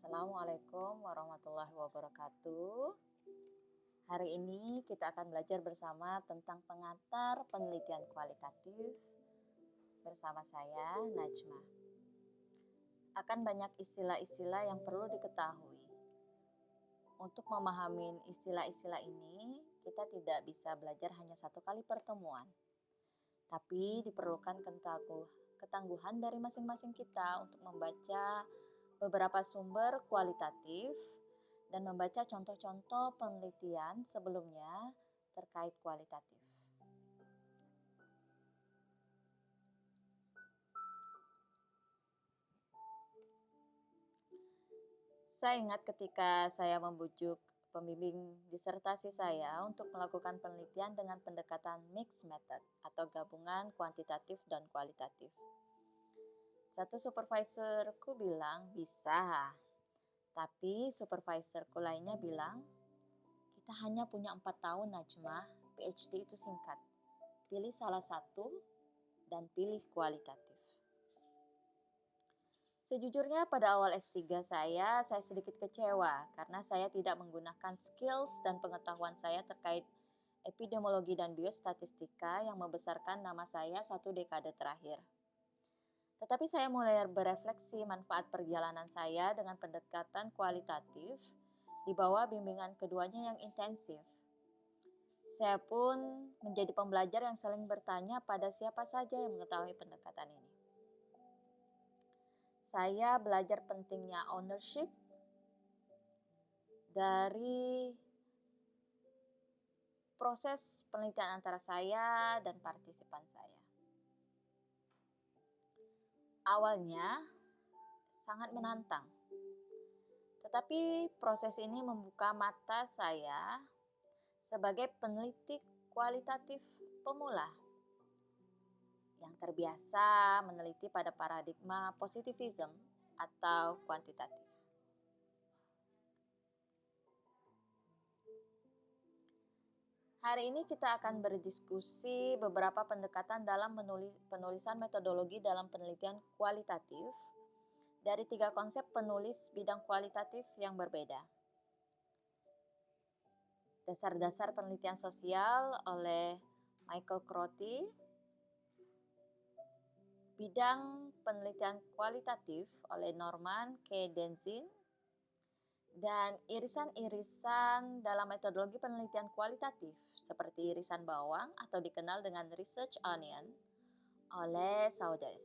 Assalamualaikum warahmatullahi wabarakatuh. Hari ini kita akan belajar bersama tentang pengantar penelitian kualitatif bersama saya, Najma. Akan banyak istilah-istilah yang perlu diketahui. Untuk memahami istilah-istilah ini, kita tidak bisa belajar hanya satu kali pertemuan. Tapi diperlukan ketangguhan dari masing-masing kita untuk membaca beberapa sumber kualitatif dan membaca contoh-contoh penelitian sebelumnya terkait kualitatif. Saya ingat ketika saya membujuk pembimbing disertasi saya untuk melakukan penelitian dengan pendekatan mixed method atau gabungan kuantitatif dan kualitatif. Satu supervisorku bilang bisa, tapi supervisorku lainnya bilang, kita hanya punya 4 tahun Najmah, PhD itu singkat. Pilih salah satu dan pilih kualitatif. Sejujurnya pada awal S3 saya sedikit kecewa karena saya tidak menggunakan skills dan pengetahuan saya terkait epidemiologi dan biostatistika yang membesarkan nama saya satu dekade terakhir. Tetapi saya mulai berefleksi manfaat perjalanan saya dengan pendekatan kualitatif di bawah bimbingan keduanya yang intensif. Saya pun menjadi pembelajar yang saling bertanya pada siapa saja yang mengetahui pendekatan ini. Saya belajar pentingnya ownership dari proses penelitian antara saya dan partisipan saya. Awalnya sangat menantang, tetapi proses ini membuka mata saya sebagai peneliti kualitatif pemula yang terbiasa meneliti pada paradigma positivism atau kuantitatif. Hari ini kita akan berdiskusi beberapa pendekatan dalam penulisan metodologi dalam penelitian kualitatif dari 3 konsep penulis bidang kualitatif yang berbeda. Dasar-dasar penelitian sosial oleh Michael Crotty, bidang penelitian kualitatif oleh Norman K. Denzin, dan irisan-irisan dalam metodologi penelitian kualitatif seperti irisan bawang atau dikenal dengan research onion oleh Saunders.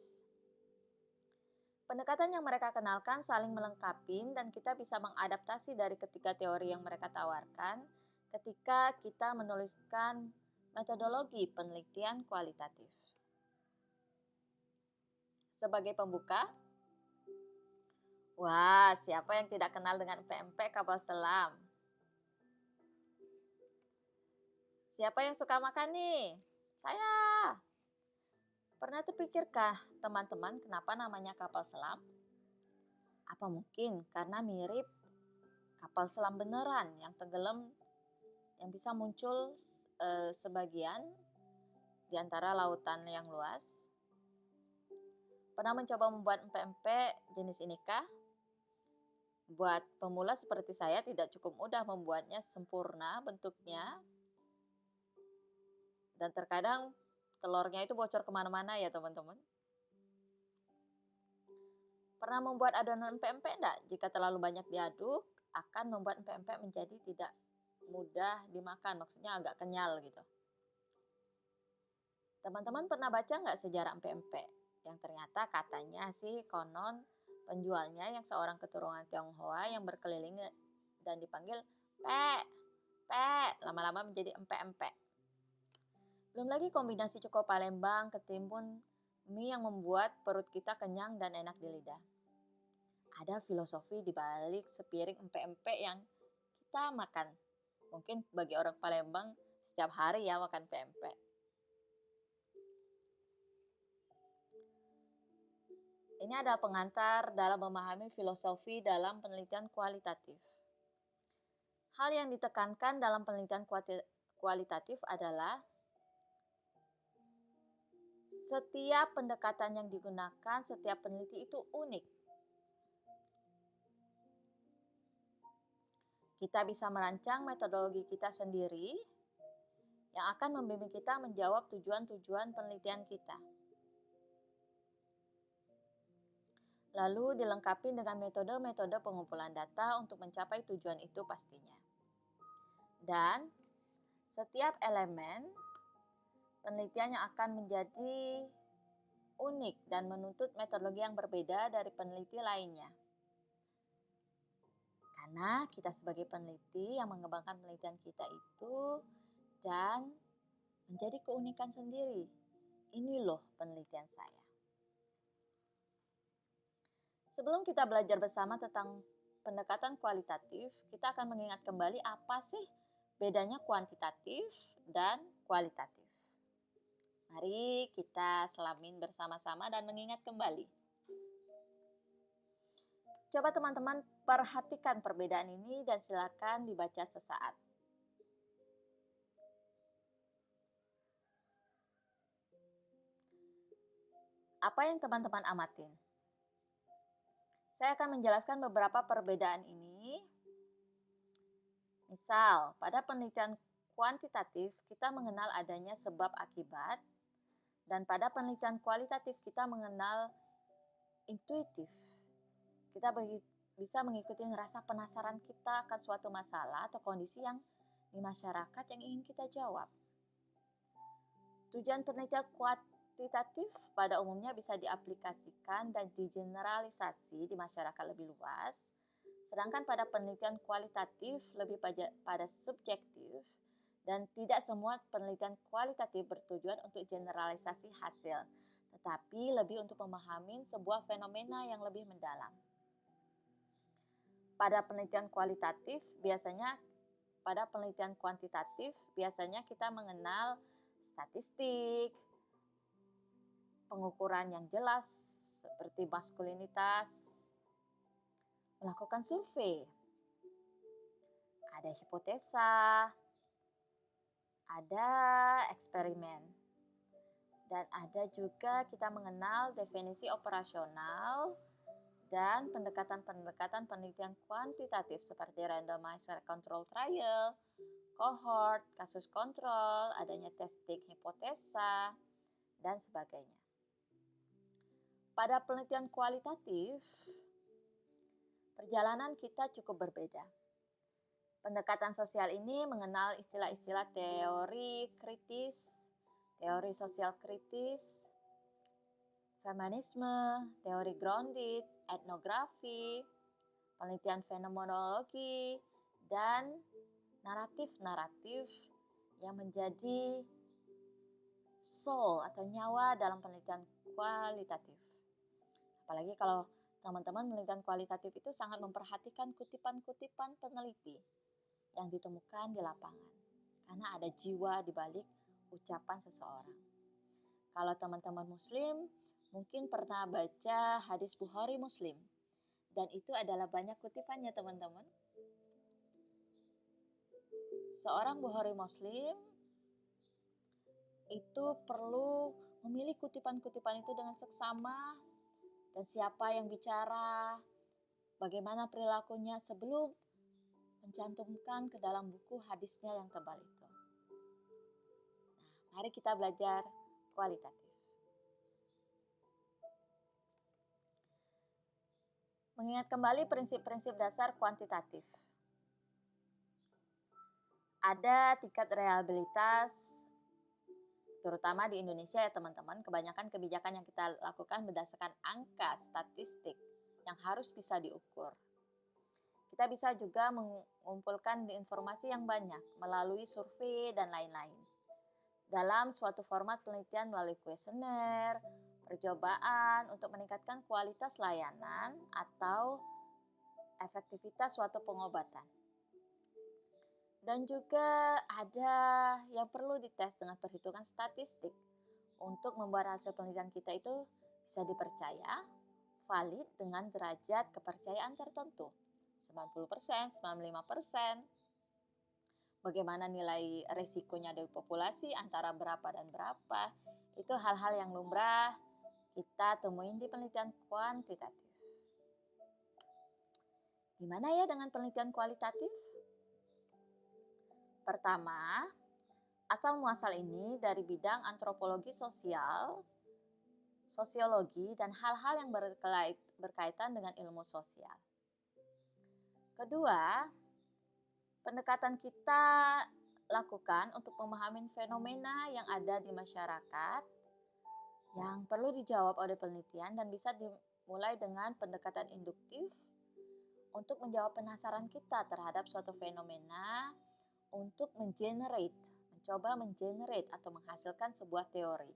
Pendekatan yang mereka kenalkan saling melengkapi dan kita bisa mengadaptasi dari ketiga teori yang mereka tawarkan ketika kita menuliskan metodologi penelitian kualitatif. Sebagai pembuka, wah, siapa yang tidak kenal dengan PMP kapal selam? Siapa yang suka makan nih? Saya. Pernah terpikirkah teman-teman kenapa namanya kapal selam? Apa mungkin karena mirip kapal selam beneran yang tenggelam yang bisa muncul sebagian di antara lautan yang luas? Pernah mencoba membuat empek-empek jenis inikah? Buat pemula seperti saya tidak cukup mudah membuatnya sempurna bentuknya. Dan terkadang telurnya itu bocor kemana-mana ya teman-teman. Pernah membuat adonan empek-empek enggak? Jika terlalu banyak diaduk, akan membuat empek-empek menjadi tidak mudah dimakan, maksudnya agak kenyal gitu. Teman-teman pernah baca nggak sejarah empek-empek? Yang ternyata katanya sih konon penjualnya yang seorang keturunan Tionghoa yang berkeliling dan dipanggil Pek, Pek, lama-lama menjadi empek-empek. Belum lagi kombinasi cuko Palembang ketimbun mie yang membuat perut kita kenyang dan enak di lidah. Ada filosofi di balik sepiring empek-empek yang kita makan. Mungkin bagi orang Palembang setiap hari ya makan empek-empek. Ini adalah pengantar dalam memahami filosofi dalam penelitian kualitatif. Hal yang ditekankan dalam penelitian kualitatif adalah setiap pendekatan yang digunakan setiap peneliti itu unik. Kita bisa merancang metodologi kita sendiri yang akan membimbing kita menjawab tujuan-tujuan penelitian kita. Lalu dilengkapi dengan metode-metode pengumpulan data untuk mencapai tujuan itu pastinya. Dan setiap elemen penelitian yang akan menjadi unik dan menuntut metodologi yang berbeda dari peneliti lainnya. Karena kita sebagai peneliti yang mengembangkan penelitian kita itu dan menjadi keunikan sendiri. Ini loh penelitian saya. Sebelum kita belajar bersama tentang pendekatan kualitatif, kita akan mengingat kembali apa sih bedanya kuantitatif dan kualitatif. Mari kita selamin bersama-sama dan mengingat kembali. Coba teman-teman perhatikan perbedaan ini dan silakan dibaca sesaat. Apa yang teman-teman amatin? Saya akan menjelaskan beberapa perbedaan ini. Misal, pada penelitian kuantitatif kita mengenal adanya sebab akibat, dan pada penelitian kualitatif kita mengenal intuitif. Kita bisa mengikuti rasa penasaran kita akan suatu masalah atau kondisi yang di masyarakat yang ingin kita jawab. Tujuan penelitian kuantitatif pada umumnya bisa diaplikasikan dan digeneralisasi di masyarakat lebih luas, sedangkan pada penelitian kualitatif lebih pada subjektif dan tidak semua penelitian kualitatif bertujuan untuk generalisasi hasil, tetapi lebih untuk memahami sebuah fenomena yang lebih mendalam. Pada penelitian kuantitatif biasanya kita mengenal statistik, pengukuran yang jelas seperti maskulinitas, melakukan survei, ada hipotesa, ada eksperimen, dan ada juga kita mengenal definisi operasional dan pendekatan-pendekatan penelitian kuantitatif seperti randomized control trial, cohort, kasus kontrol, adanya testing hipotesa, dan sebagainya. Pada penelitian kualitatif, perjalanan kita cukup berbeda. Pendekatan sosial ini mengenal istilah-istilah teori kritis, teori sosial kritis, feminisme, teori grounded, etnografi, penelitian fenomenologi, dan naratif-naratif yang menjadi soul atau nyawa dalam penelitian kualitatif. Apalagi kalau teman-teman penelitian kualitatif itu sangat memperhatikan kutipan-kutipan peneliti yang ditemukan di lapangan. Karena ada jiwa di balik ucapan seseorang. Kalau teman-teman muslim, mungkin pernah baca hadis Bukhari Muslim. Dan itu adalah banyak kutipannya teman-teman. Seorang Bukhari Muslim itu perlu memilih kutipan-kutipan itu dengan seksama dan siapa yang bicara, bagaimana perilakunya sebelum mencantumkan ke dalam buku hadisnya yang tebal itu. Nah, mari kita belajar kualitatif. Mengingat kembali prinsip-prinsip dasar kuantitatif. Ada tingkat reliabilitas, terutama di Indonesia ya teman-teman, kebanyakan kebijakan yang kita lakukan berdasarkan angka statistik yang harus bisa diukur. Kita bisa juga mengumpulkan informasi yang banyak melalui survei dan lain-lain. Dalam suatu format penelitian melalui kuesioner, percobaan untuk meningkatkan kualitas layanan atau efektivitas suatu pengobatan. Dan juga ada yang perlu dites dengan perhitungan statistik untuk membuat hasil penelitian kita itu bisa dipercaya, valid dengan derajat kepercayaan tertentu. 90%, 95%. Bagaimana nilai risikonya dari populasi, antara berapa dan berapa. Itu hal-hal yang lumrah kita temuin di penelitian kuantitatif. Gimana ya dengan penelitian kualitatif? Pertama, asal-muasal ini dari bidang antropologi sosial, sosiologi, dan hal-hal yang berkaitan dengan ilmu sosial. Kedua, pendekatan kita lakukan untuk memahami fenomena yang ada di masyarakat yang perlu dijawab oleh penelitian dan bisa dimulai dengan pendekatan induktif untuk menjawab penasaran kita terhadap suatu fenomena untuk mencoba mengenerate atau menghasilkan sebuah teori.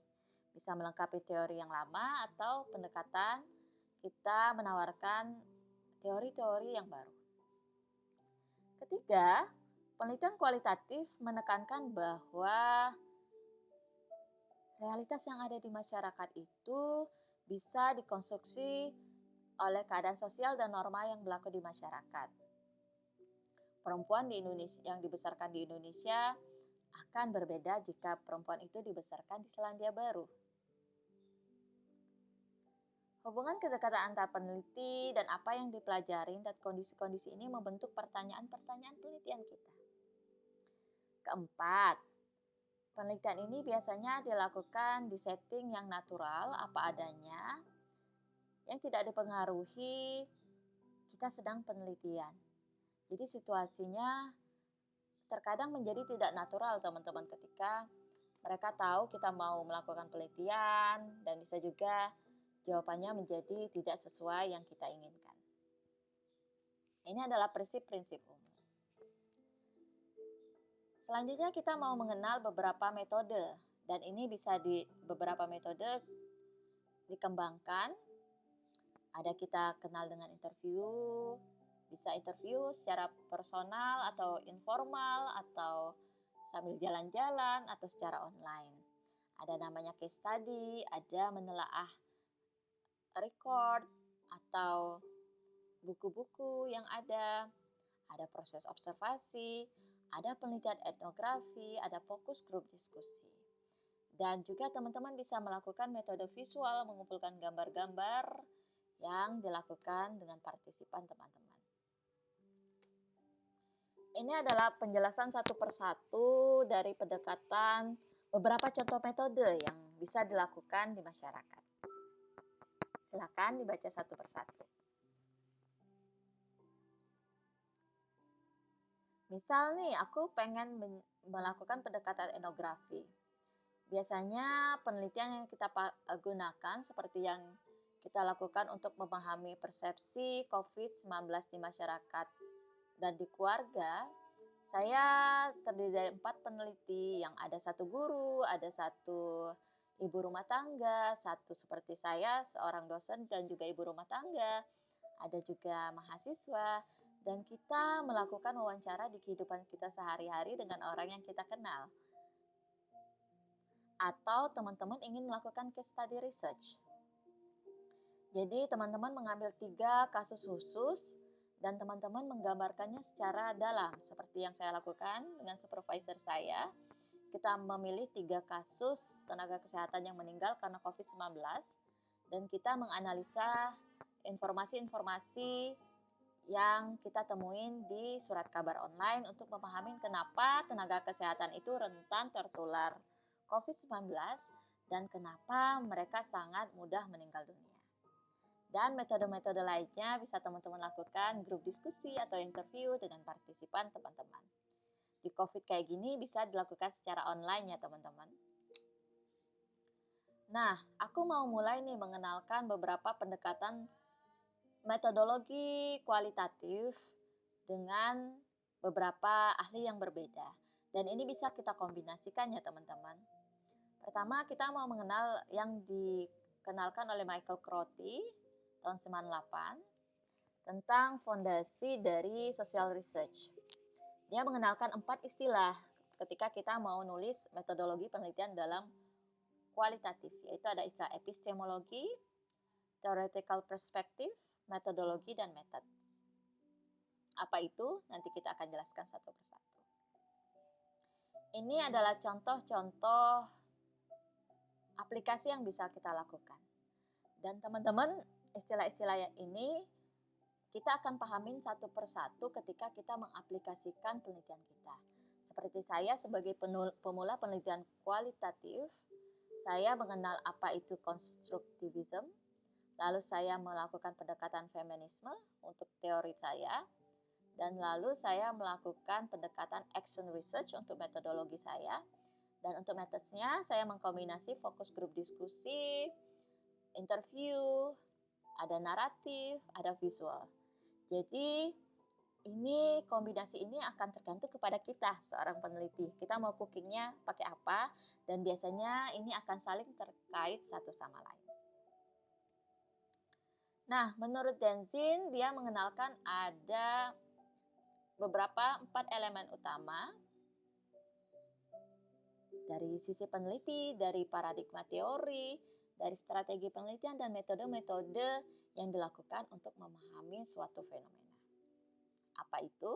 Bisa melengkapi teori yang lama atau pendekatan kita menawarkan teori-teori yang baru. Ketiga, penelitian kualitatif menekankan bahwa realitas yang ada di masyarakat itu bisa dikonstruksi oleh keadaan sosial dan norma yang berlaku di masyarakat. Perempuan di Indonesia yang dibesarkan di Indonesia akan berbeda jika perempuan itu dibesarkan di Selandia Baru. Hubungan kedekatan antar peneliti dan apa yang dipelajari dan kondisi-kondisi ini membentuk pertanyaan-pertanyaan penelitian kita. Keempat, penelitian ini biasanya dilakukan di setting yang natural, apa adanya, yang tidak dipengaruhi kita sedang penelitian. Jadi situasinya terkadang menjadi tidak natural teman-teman ketika mereka tahu kita mau melakukan penelitian dan bisa juga jawabannya menjadi tidak sesuai yang kita inginkan. Ini adalah prinsip-prinsip umum. Selanjutnya kita mau mengenal beberapa metode dan ini bisa beberapa metode dikembangkan. Ada kita kenal dengan interview, bisa interview secara personal atau informal atau sambil jalan-jalan atau secara online. Ada namanya case study, ada menelaah record atau buku-buku yang ada proses observasi, ada penelitian etnografi, ada fokus grup diskusi. Dan juga teman-teman bisa melakukan metode visual, mengumpulkan gambar-gambar yang dilakukan dengan partisipan teman-teman. Ini adalah penjelasan satu persatu dari pendekatan beberapa contoh metode yang bisa dilakukan di masyarakat. Silakan dibaca satu persatu. Misal nih, aku pengen melakukan pendekatan etnografi. Biasanya penelitian yang kita gunakan seperti yang kita lakukan untuk memahami persepsi COVID-19 di masyarakat dan di keluarga, saya terdiri dari 4 peneliti yang ada 1 guru, ada 1 ibu rumah tangga, 1 seperti saya, seorang dosen dan juga ibu rumah tangga, ada juga mahasiswa, dan kita melakukan wawancara di kehidupan kita sehari-hari dengan orang yang kita kenal. Atau teman-teman ingin melakukan case study research. Jadi teman-teman mengambil 3 kasus khusus dan teman-teman menggambarkannya secara dalam seperti yang saya lakukan dengan supervisor saya. Kita memilih 3 kasus tenaga kesehatan yang meninggal karena COVID-19 dan kita menganalisa informasi-informasi yang kita temuin di surat kabar online untuk memahami kenapa tenaga kesehatan itu rentan tertular COVID-19 dan kenapa mereka sangat mudah meninggal dunia. Dan metode-metode lainnya bisa teman-teman lakukan grup diskusi atau interview dengan partisipan teman-teman. Di COVID kayak gini bisa dilakukan secara online ya teman-teman. Nah, aku mau mulai nih mengenalkan beberapa pendekatan metodologi kualitatif dengan beberapa ahli yang berbeda. Dan ini bisa kita kombinasikan ya teman-teman. Pertama kita mau mengenal yang dikenalkan oleh Michael Crotty tahun 98 tentang fondasi dari social research. Dia mengenalkan 4 istilah ketika kita mau nulis metodologi penelitian dalam kualitatif, yaitu ada istilah epistemologi, theoretical perspective, metodologi, dan method. Apa itu? Nanti kita akan jelaskan satu persatu. Ini adalah contoh-contoh aplikasi yang bisa kita lakukan. Dan teman-teman, istilah-istilah ini kita akan pahamin satu persatu ketika kita mengaplikasikan penelitian kita. Seperti saya sebagai pemula penelitian kualitatif, saya mengenal apa itu konstruktivism, lalu saya melakukan pendekatan feminisme untuk teori saya, dan lalu saya melakukan pendekatan action research untuk metodologi saya. Dan untuk metodenya saya mengkombinasi fokus grup diskusi, interview, ada naratif, ada visual. Jadi kombinasi ini akan tergantung kepada kita seorang peneliti. Kita mau cookingnya pakai apa, dan biasanya ini akan saling terkait satu sama lain. Nah, menurut Denzin, dia mengenalkan ada beberapa 4 elemen utama dari sisi peneliti, dari paradigma teori, dari strategi penelitian dan metode-metode yang dilakukan untuk memahami suatu fenomena. Apa itu?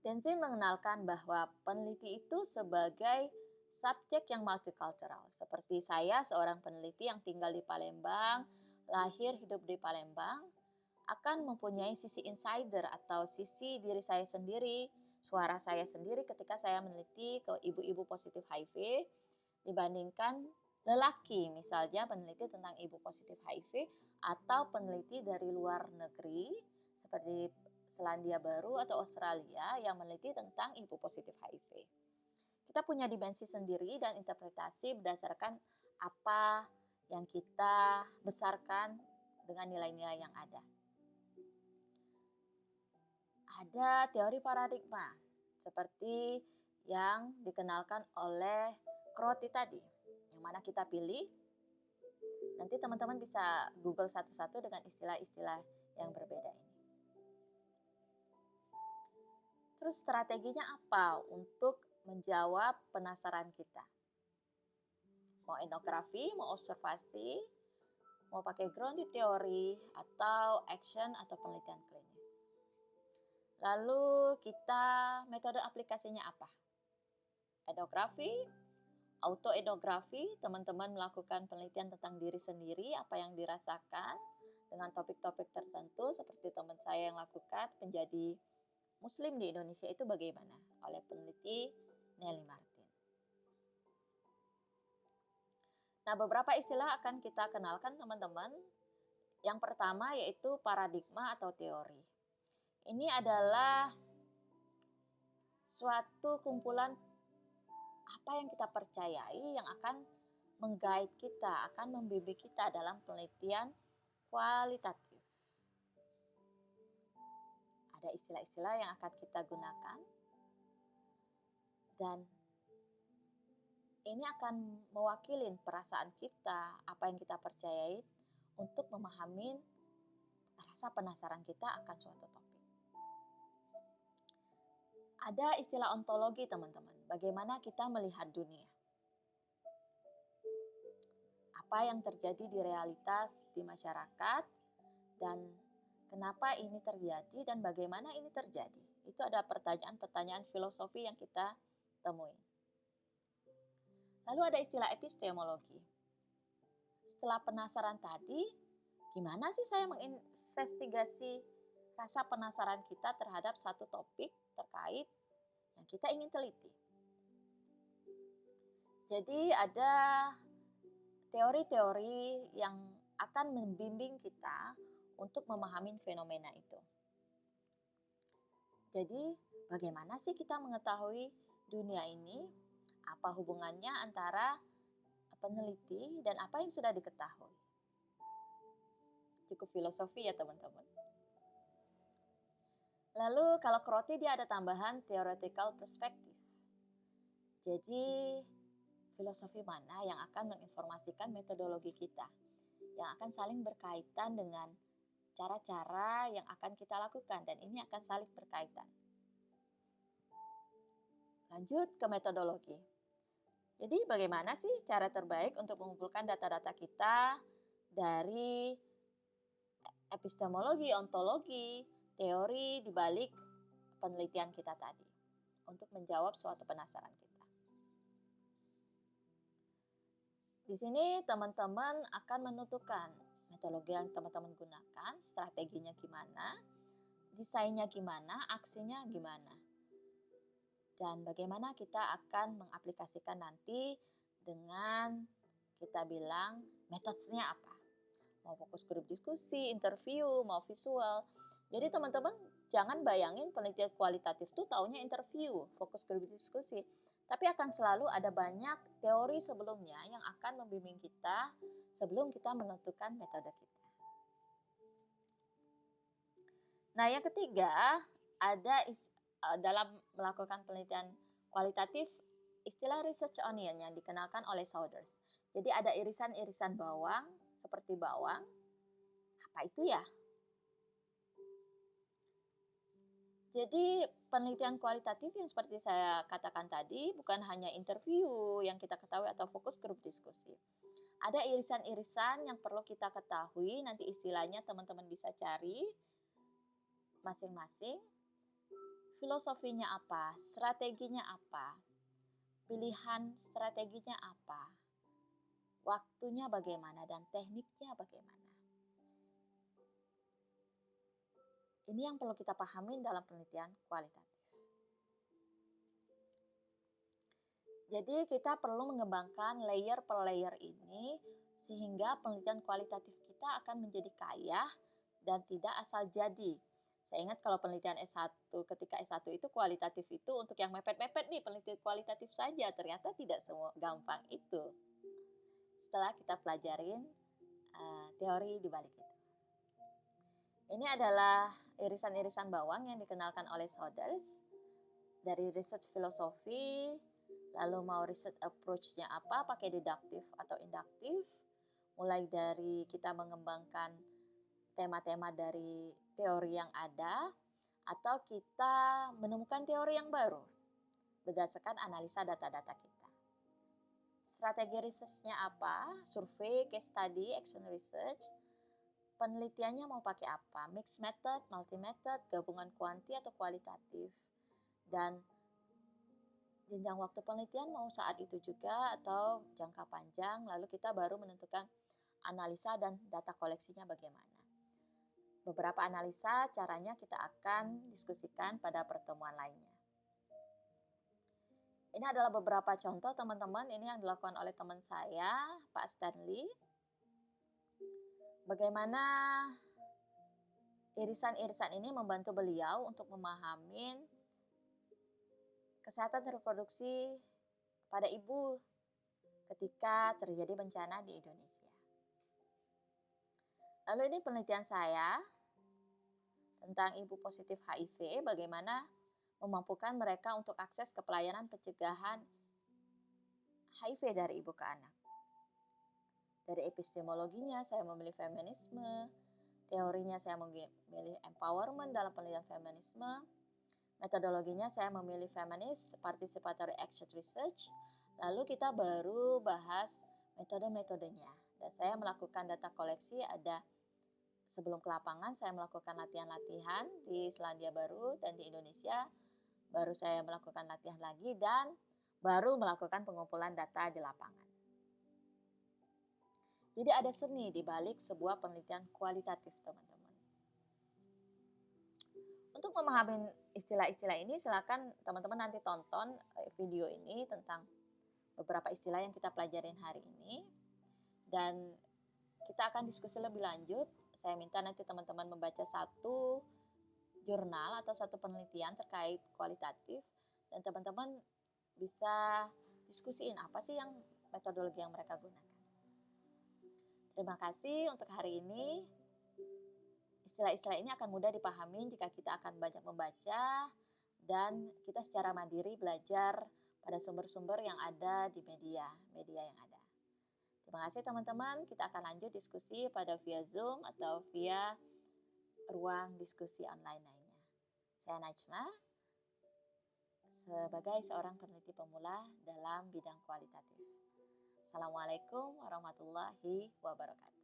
Denzin mengenalkan bahwa peneliti itu sebagai subjek yang multicultural. Seperti saya, seorang peneliti yang tinggal di Palembang, lahir hidup di Palembang, akan mempunyai sisi insider atau sisi diri saya sendiri, suara saya sendiri ketika saya meneliti ke ibu-ibu positif HIV dibandingkan lelaki, misalnya peneliti tentang ibu positif HIV atau peneliti dari luar negeri seperti Selandia Baru atau Australia yang meneliti tentang ibu positif HIV. Kita punya dimensi sendiri dan interpretasi berdasarkan apa yang kita besarkan dengan nilai-nilai yang ada. Ada teori paradigma seperti yang dikenalkan oleh Crotty tadi, yang mana kita pilih. Nanti teman-teman bisa Google satu-satu dengan istilah-istilah yang berbeda ini. Terus strateginya apa untuk menjawab penasaran kita? Mau etnografi, mau observasi, mau pakai grounded teori, atau action atau penelitian klinis. Lalu kita metode aplikasinya apa? Etnografi, autoetnografi, teman-teman melakukan penelitian tentang diri sendiri, apa yang dirasakan dengan topik-topik tertentu seperti teman saya yang lakukan menjadi Muslim di Indonesia itu bagaimana oleh peneliti Nelly Martin. Nah, beberapa istilah akan kita kenalkan teman-teman. Yang pertama yaitu paradigma atau teori. Ini adalah suatu kumpulan apa yang kita percayai yang akan meng-guide kita, akan membimbing kita dalam penelitian kualitatif. Ada istilah-istilah yang akan kita gunakan dan ini akan mewakili perasaan kita, apa yang kita percayai untuk memahami rasa penasaran kita akan suatu topik. Ada istilah ontologi teman-teman, bagaimana kita melihat dunia. Apa yang terjadi di realitas di masyarakat dan kenapa ini terjadi dan bagaimana ini terjadi. Itu ada pertanyaan-pertanyaan filosofi yang kita temui. Lalu ada istilah epistemologi. Setelah penasaran tadi, gimana sih saya menginvestigasi rasa penasaran kita terhadap satu topik terkait yang kita ingin teliti. Jadi ada teori-teori yang akan membimbing kita untuk memahami fenomena itu. Jadi bagaimana sih kita mengetahui dunia ini? Apa hubungannya antara peneliti dan apa yang sudah diketahui? Cukup filosofi ya teman-teman. Lalu kalau Crotty dia ada tambahan theoretical perspective. Jadi filosofi mana yang akan menginformasikan metodologi kita, yang akan saling berkaitan dengan cara-cara yang akan kita lakukan dan ini akan saling berkaitan. Lanjut ke metodologi. Jadi bagaimana sih cara terbaik untuk mengumpulkan data-data kita dari epistemologi, ontologi, teori di balik penelitian kita tadi untuk menjawab suatu penasaran kita. Di sini teman-teman akan menentukan metodologi yang teman-teman gunakan, strateginya gimana, desainnya gimana, aksinya gimana. dan bagaimana kita akan mengaplikasikan nanti dengan kita bilang metodenya apa. Mau fokus grup diskusi, interview, mau visual. Jadi teman-teman jangan bayangin penelitian kualitatif tuh taunya interview, fokus grup diskusi. Tapi akan selalu ada banyak teori sebelumnya yang akan membimbing kita sebelum kita menentukan metode kita. Nah, yang ketiga, ada dalam melakukan penelitian kualitatif istilah research onion yang dikenalkan oleh Saunders. Jadi ada irisan-irisan bawang, seperti bawang. Apa itu ya? Jadi penelitian kualitatif yang seperti saya katakan tadi bukan hanya interview yang kita ketahui atau fokus grup diskusi. Ada irisan-irisan yang perlu kita ketahui, nanti istilahnya teman-teman bisa cari masing-masing. Filosofinya apa? Strateginya apa? Pilihan strateginya apa? Waktunya bagaimana dan tekniknya bagaimana? Ini yang perlu kita pahami dalam penelitian kualitatif. Jadi kita perlu mengembangkan layer per layer ini sehingga penelitian kualitatif kita akan menjadi kaya dan tidak asal jadi. Saya ingat kalau penelitian S1, ketika S1 itu kualitatif itu untuk yang mepet-mepet nih, penelitian kualitatif saja. Ternyata tidak semua gampang itu. Setelah kita pelajarin teori di balik itu. Ini adalah irisan-irisan bawang yang dikenalkan oleh Saunders dari research filosofi, lalu mau research approach-nya apa, pakai deduktif atau induktif, mulai dari kita mengembangkan tema-tema dari teori yang ada, atau kita menemukan teori yang baru berdasarkan analisa data-data kita. Strategi research-nya apa? Survei, case study, action research. Penelitiannya mau pakai apa? Mixed method, multi method, gabungan kuanti atau kualitatif. Dan jenjang waktu penelitian mau saat itu juga atau jangka panjang, lalu kita baru menentukan analisa dan data koleksinya bagaimana. Beberapa analisa caranya kita akan diskusikan pada pertemuan lainnya. Ini adalah beberapa contoh teman-teman, ini yang dilakukan oleh teman saya, Pak Stanley. Bagaimana irisan-irisan ini membantu beliau untuk memahami kesehatan reproduksi pada ibu ketika terjadi bencana di Indonesia. Lalu ini penelitian saya tentang ibu positif HIV, bagaimana memampukan mereka untuk akses ke pelayanan pencegahan HIV dari ibu ke anak. Dari epistemologinya saya memilih feminisme, teorinya saya memilih empowerment dalam penelitian feminisme, metodologinya saya memilih feminist participatory action research, lalu kita baru bahas metode-metodenya. Dan saya melakukan data koleksi, ada sebelum ke lapangan saya melakukan latihan-latihan di Selandia Baru dan di Indonesia, baru saya melakukan latihan lagi dan baru melakukan pengumpulan data di lapangan. Jadi ada seni di balik sebuah penelitian kualitatif, teman-teman. Untuk memahami istilah-istilah ini, silakan teman-teman nanti tonton video ini tentang beberapa istilah yang kita pelajarin hari ini. Dan kita akan diskusi lebih lanjut. Saya minta nanti teman-teman membaca satu jurnal atau satu penelitian terkait kualitatif. Dan teman-teman bisa diskusiin apa sih yang metodologi yang mereka gunakan. Terima kasih untuk hari ini. Istilah-istilah ini akan mudah dipahami jika kita akan banyak membaca dan kita secara mandiri belajar pada sumber-sumber yang ada di media yang ada. Terima kasih teman-teman, kita akan lanjut diskusi pada via Zoom atau via ruang diskusi online lainnya. Saya Najma, sebagai seorang peneliti pemula dalam bidang kualitatif. Assalamualaikum warahmatullahi wabarakatuh.